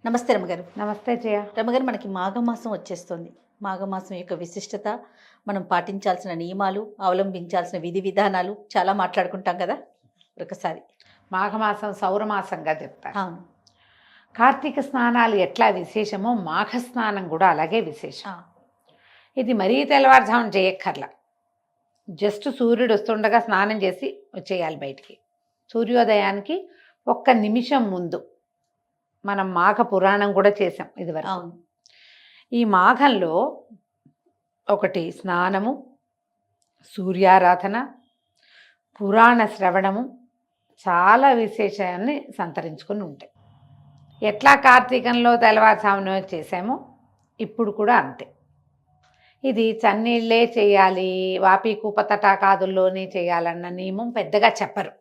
నమస్తే రమగారు. నమస్తే జయ. రమగారు, మనకి మాఘమాసం వచ్చేస్తుంది. మాఘమాసం యొక్క విశిష్టత, మనం పాటించాల్సిన నియమాలు, అవలంబించాల్సిన విధి విధానాలు చాలా మాట్లాడుకుంటాం కదా ఒకసారి. మాఘమాసం సౌరమాసంగా చెప్తారు. అవును. కార్తీక స్నానాలు ఎట్లా విశేషమో మాఘ స్నానం కూడా అలాగే విశేషం. ఇది మరీ తెల్లవారుజామున చేయక్కర్లా. జస్ట్ సూర్యుడు వస్తుండగా స్నానం చేసి వచ్చేయాలి బయటికి. సూర్యోదయానికి ఒక్క నిమిషం ముందు. మనం మాఘ పురాణం కూడా చేసాం ఇదివరకు. అవును. ఈ మాఘంలో ఒకటి స్నానము, సూర్యారాధన, పురాణ శ్రవణము చాలా విశేషాన్ని సంతరించుకుని ఉంటాయి. ఎట్లా కార్తీకంలో తెల్లవారుజామున చేసామో ఇప్పుడు కూడా అంతే. ఇది చన్నీళ్ళే చేయాలి, వాపి కూప తటాకాదుల్లోనే చేయాలన్న నియమం పెద్దగా చెప్పరు.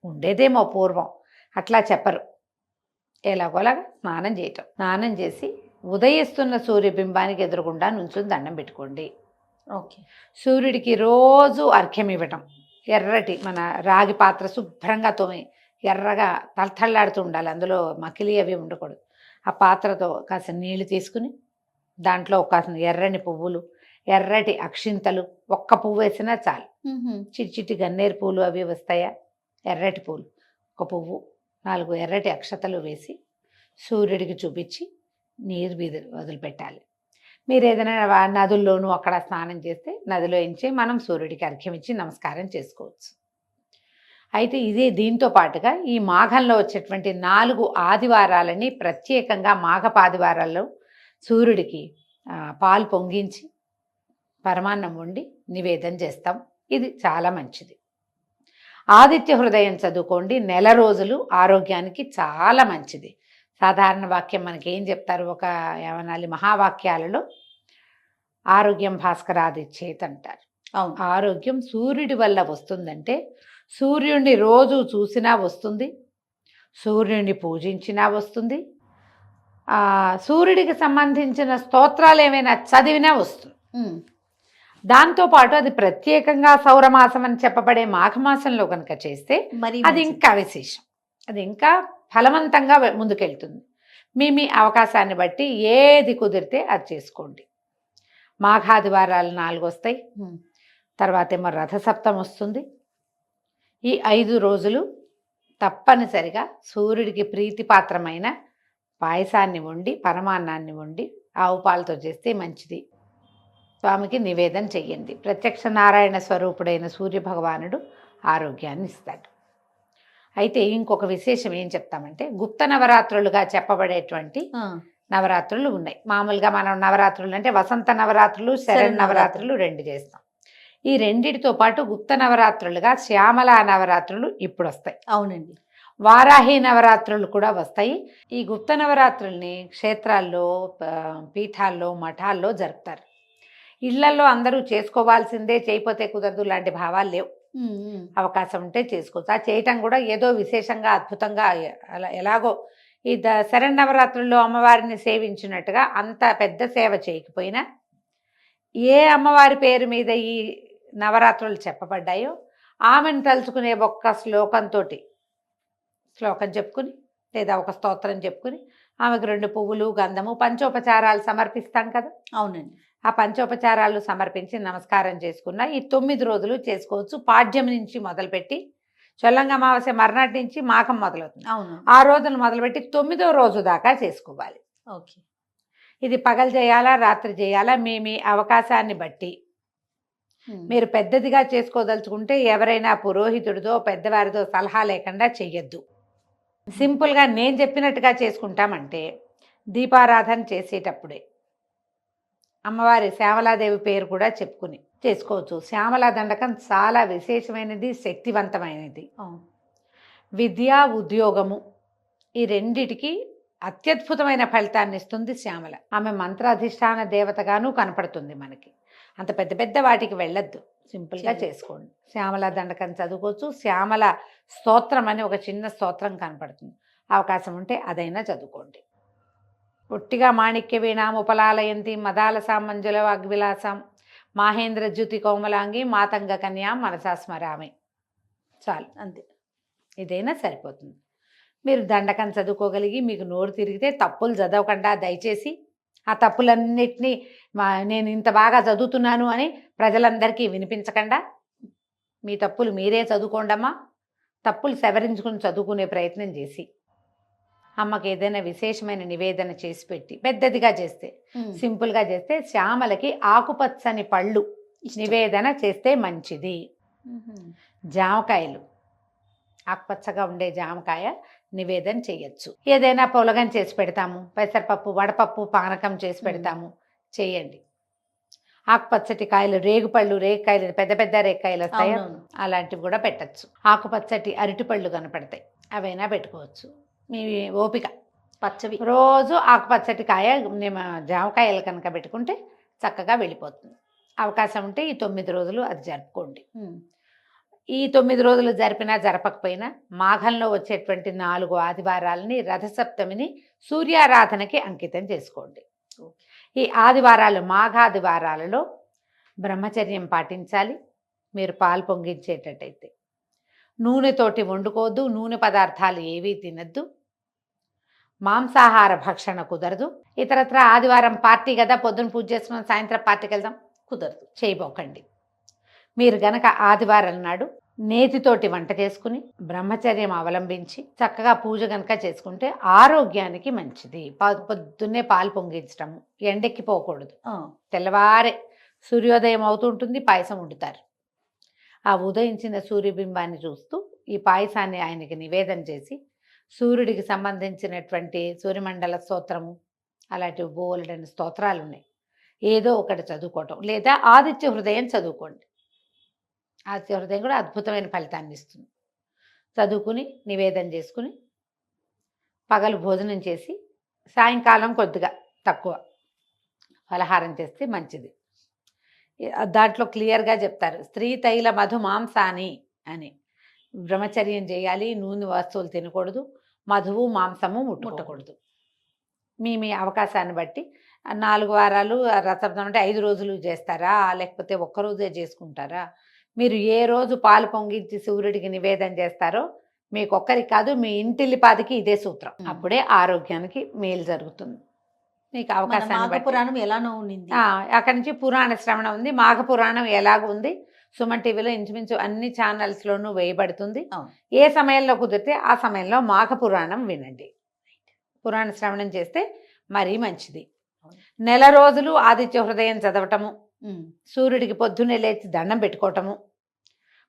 ఉండేదేమో పూర్వం, అట్లా చెప్పరు. ఎలాగోలాగా స్నానం చేయటం. స్నానం చేసి ఉదయిస్తున్న సూర్యబింబానికి ఎదురుగుండా నుంచుని దండం పెట్టుకోండి. ఓకే. సూర్యుడికి రోజు అర్ఘ్యం ఇవ్వటం. ఎర్రటి మన రాగి పాత్ర శుభ్రంగా తోమి ఎర్రగా తలతళ్ళాడుతూ ఉండాలి, అందులో మకిలి అవి ఉండకూడదు. ఆ పాత్రతో కాస్త నీళ్లు తీసుకుని దాంట్లో కాస్త ఎర్రని పువ్వులు, ఎర్రటి అక్షింతలు, ఒక్క పువ్వు వేసినా చాలు. చిట్టి చిట్టి గన్నేరు పూలు అవి వస్తాయా, ఎర్రటి పూలు ఒక పువ్వు, 4 ఎర్రటి అక్షతలు వేసి సూర్యుడికి చూపించి నీరు మీద వదిలిపెట్టాలి. మీరు ఏదైనా నదుల్లోనూ అక్కడ స్నానం చేస్తే నదిలో ఎంచి మనం సూర్యుడికి అర్ఘ్యం ఇచ్చి నమస్కారం చేసుకోవచ్చు. అయితే ఇదే దీంతో పాటుగా ఈ మాఘంలో వచ్చేటువంటి 4 ఆదివారాలని ప్రత్యేకంగా మాఘపాదివారాల్లో సూర్యుడికి పాలు పొంగించి పరమాన్నం వండి నివేదన చేస్తాం. ఇది చాలా మంచిది. ఆదిత్య హృదయం చదువుకోండి. నెల రోజులు ఆరోగ్యానికి చాలా మంచిది. సాధారణ వాక్యం మనకి ఏం చెప్తారు, ఒక ఏమనాలి, మహావాక్యాలలో ఆరోగ్యం భాస్కరాదిచ్చేత్ అంటారు. అవును. ఆరోగ్యం సూర్యుడి వల్ల వస్తుందంటే సూర్యుడిని రోజు చూసినా వస్తుంది, సూర్యుడిని పూజించినా వస్తుంది, సూర్యుడికి సంబంధించిన స్తోత్రాలు ఏమైనా చదివినా వస్తుంది. దాంతోపాటు అది ప్రత్యేకంగా సౌరమాసం అని చెప్పబడే మాఘమాసంలో కనుక చేస్తే అది ఇంకా విశేషం. అది ఇంకా ఫలవంతంగా ముందుకెళ్తుంది. మీ అవకాశాన్ని బట్టి ఏది కుదిరితే అది చేసుకోండి. మాఘాదివారాలు 4 వస్తాయి. తర్వాత ఏమో రథసప్తం వస్తుంది. ఈ 5 రోజులు తప్పనిసరిగా సూర్యుడికి ప్రీతిపాత్రమైన పాయసాన్ని వండి, పరమాన్నాన్ని వండి ఆవు పాలతో చేస్తే మంచిది. స్వామికి నివేదన చెయ్యండి. ప్రత్యక్ష నారాయణ స్వరూపుడైన సూర్యభగవానుడు ఆరోగ్యాన్ని ఇస్తాడు. అయితే ఇంకొక విశేషం ఏం చెప్తామంటే, గుప్త నవరాత్రులుగా చెప్పబడేటువంటి నవరాత్రులు ఉన్నాయి. మామూలుగా మనం నవరాత్రులు అంటే వసంత నవరాత్రులు, శరణ్ నవరాత్రులు 2 చేస్తాం. ఈ రెండిటితో పాటు గుప్త నవరాత్రులుగా శ్యామల నవరాత్రులు ఇప్పుడు వస్తాయి. అవునండి. వారాహి నవరాత్రులు కూడా వస్తాయి. ఈ గుప్త నవరాత్రుల్ని క్షేత్రాల్లో, పీఠాల్లో, మఠాల్లో జరుపుతారు. ఇళ్లలో అందరూ చేసుకోవాల్సిందే, చేయకపోతే కుదరదు లాంటి భావాలు లేవు. అవకాశం ఉంటే చేసుకోవచ్చు. ఆ చేయటం కూడా ఏదో విశేషంగా అద్భుతంగా అలా ఎలాగో ఈ శరన్నవరాత్రుల్లో అమ్మవారిని సేవించినట్టుగా అంత పెద్ద సేవ చేయకపోయినా ఏ అమ్మవారి పేరు మీద ఈ నవరాత్రులు చెప్పబడ్డాయో ఆమెను తలుచుకునే ఒక్క శ్లోకం చెప్పుకుని లేదా ఒక స్తోత్రం చెప్పుకుని ఆమెకు 2 పువ్వులు, గంధము, పంచోపచారాలు సమర్పిస్తాం కదా. అవునండి. ఆ పంచోపచారాలు సమర్పించి నమస్కారం చేసుకున్న ఈ 9 రోజులు చేసుకోవచ్చు. పాడ్యం నుంచి మొదలుపెట్టి చొల్లంగ అమావాస్య మర్నాటి నుంచి మాఘం మొదలవుతుంది. అవును. ఆ రోజును మొదలుపెట్టి 9వ రోజు దాకా చేసుకోవాలి. ఓకే. ఇది పగలు చేయాలా, రాత్రి చేయాలా, మీ అవకాశాన్ని బట్టి. మీరు పెద్దదిగా చేసుకోదలుచుకుంటే ఎవరైనా పురోహితుడితో, పెద్దవారితో సలహా లేకుండా చెయ్యొద్దు. సింపుల్గా నేను చెప్పినట్టుగా చేసుకుంటామంటే దీపారాధన చేసేటప్పుడే అమ్మవారి శ్యామలాదేవి పేరు కూడా చెప్పుకుని చేసుకోవచ్చు. శ్యామలా దండకం చాలా విశేషమైనది, శక్తివంతమైనది. విద్య, ఉద్యోగము ఈ రెండిటికి అత్యద్భుతమైన ఫలితాన్ని ఇస్తుంది శ్యామల. ఆమె మంత్రాధిష్టాన దేవతగాను కనపడుతుంది మనకి. అంత పెద్ద పెద్ద వాటికి వెళ్ళొద్దు, సింపుల్గా చేసుకోండి. శ్యామల దండకం చదువుకోవచ్చు. శ్యామల స్తోత్రం అని ఒక చిన్న స్తోత్రం కనపడుతుంది, అవకాశం ఉంటే అదైనా చదువుకోండి. ఒట్టిగా మాణిక్య వీణాం ఉపలాలయంతి మదాల సామంజుల వాగ్విలాసం మాహేంద్ర జ్యుతి కోమలాంగి మాతంగ కన్యాం మనసా స్మరామి చాలు, అంతే. ఇదైనా సరిపోతుంది. మీరు దండకం చదువుకోగలిగి మీకు నోరు తిరిగితే తప్పులు చదవకుండా దయచేసి ఆ తప్పులన్నిటినీ నేను ఇంత బాగా చదువుతున్నాను అని ప్రజలందరికీ వినిపించకుండా మీ తప్పులు మీరే చదువుకోండమ్మా, తప్పులు సవరించుకుని చదువుకునే ప్రయత్నం చేసి అమ్మకి ఏదైనా విశేషమైన నివేదన చేసి పెట్టి, పెద్దదిగా చేస్తే, సింపుల్గా చేస్తే శ్యామలకి ఆకుపచ్చని పళ్ళు నివేదన చేస్తే మంచిది. జామకాయలు ఆకుపచ్చగా ఉండే జామకాయ నివేదన చేయొచ్చు. ఏదైనా పొలగం చేసి పెడతాము, పెసరపప్పు వడపప్పు పానకం చేసి పెడతాము, చేయండి. ఆకుపచ్చటి కాయలు, రేగుకాయలు పెద్ద పెద్ద రేగుకాయలు వస్తాయి, అలాంటివి కూడా పెట్టచ్చు. ఆకుపచ్చటి అరటిపళ్ళు కనపడతాయి, అవైనా పెట్టుకోవచ్చు. మీ ఓపిక. పచ్చవి రోజు ఆకుపచ్చటి కాయ జామకాయలు కనుక పెట్టుకుంటే చక్కగా వెళ్ళిపోతుంది. అవకాశం ఉంటే ఈ 9 రోజులు అది జరుపుకోండి. ఈ 9 రోజులు జరిపినా జరపకపోయినా మాఘంలో వచ్చేటువంటి 4 ఆదివారాలని, రథసప్తమిని సూర్యారాధనకి అంకితం చేసుకోండి. ఈ ఆదివారాలు, మాఘాదివారాలలో బ్రహ్మచర్యం పాటించాలి. మీరు పాలు పొంగించేటట్టయితే నూనెతోటి వండుకోవద్దు, నూనె పదార్థాలు ఏవీ తినద్దు, మాంసాహార భక్షణ కుదరదు. ఇతరత్ర ఆదివారం పార్టీ కదా, పొద్దున్న పూజ చేసుకుని సాయంత్రం పార్టీకి వెళ్దాం, కుదరదు, చేయబోకండి. మీరు గనక ఆదివారం నాడు నేతితోటి వంట చేసుకుని బ్రహ్మచర్యం అవలంబించి చక్కగా పూజ గనక చేసుకుంటే ఆరోగ్యానికి మంచిది. పొద్దున్నే పాలు పొంగించటము, ఎండెక్కిపోకూడదు. తెల్లవారే సూర్యోదయం అవుతుంటుంది, పాయసం వండుతారు. ఆ ఉదయించిన సూర్యబింబాన్ని చూస్తూ ఈ పాయసాన్ని ఆయనకి నివేదన చేసి, సూర్యుడికి సంబంధించినటువంటి సూర్యమండల స్తోత్రము, అలాంటివి బోలెడని స్తోత్రాలు ఉన్నాయి, ఏదో ఒకటి చదువుకోవటం, లేదా ఆదిత్య హృదయం చదువుకోండి. ఆదిత్య హృదయం కూడా అద్భుతమైన ఫలితాన్ని ఇస్తుంది. చదువుకుని నివేదన చేసుకుని పగలు భోజనం చేసి సాయంకాలం కొద్దిగా తక్కువ ఫలహారం చేస్తే మంచిది. దాంట్లో క్లియర్గా చెప్తారు, స్త్రీ తైల మధు మాంసాని అని. బ్రహ్మచర్యం చేయాలి, నూనె వస్తువులు తినకూడదు, మధువు మాంసము ముట్టుకోకూడదు. మీ అవకాశాన్ని బట్టి 4 వారాలు రథసప్తమి అంటే 5 రోజులు చేస్తారా, లేకపోతే ఒక్కరోజే చేసుకుంటారా? మీరు ఏ రోజు పాలు పొంగించి సూర్యుడికి నివేదన చేస్తారో మీకు ఒక్కరికి కాదు, మీ ఇంటిల్లిపాదికి ఇదే సూత్రం. అప్పుడే ఆరోగ్యానికి మేలు జరుగుతుంది. మీకు అవకాశాన్ని బట్టి పురాణం ఎలానో ఉంది, అక్కడి నుంచి పురాణ శ్రవణం ఉంది. మాఘ పురాణం ఎలాగో ఉంది, సుమన్ టీవీలో ఇంచుమించు అన్ని ఛానల్స్లోనూ వేయబడుతుంది. ఏ సమయంలో కుదిరితే ఆ సమయంలో మాఘ పురాణం వినండి. పురాణ శ్రవణం చేస్తే మరీ మంచిది. నెల రోజులు ఆదిత్య హృదయం చదవటము, సూర్యుడికి పొద్దున్నే లేచి దండం పెట్టుకోవటము,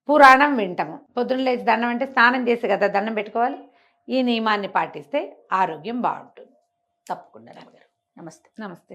పురాణం వింటము. పొద్దున్న లేచి దండం అంటే స్నానం చేసి కదా దండం పెట్టుకోవాలి. ఈ నియమాన్ని పాటిస్తే ఆరోగ్యం బాగుంటుంది. తప్పకుండా. నమస్తే. నమస్తే.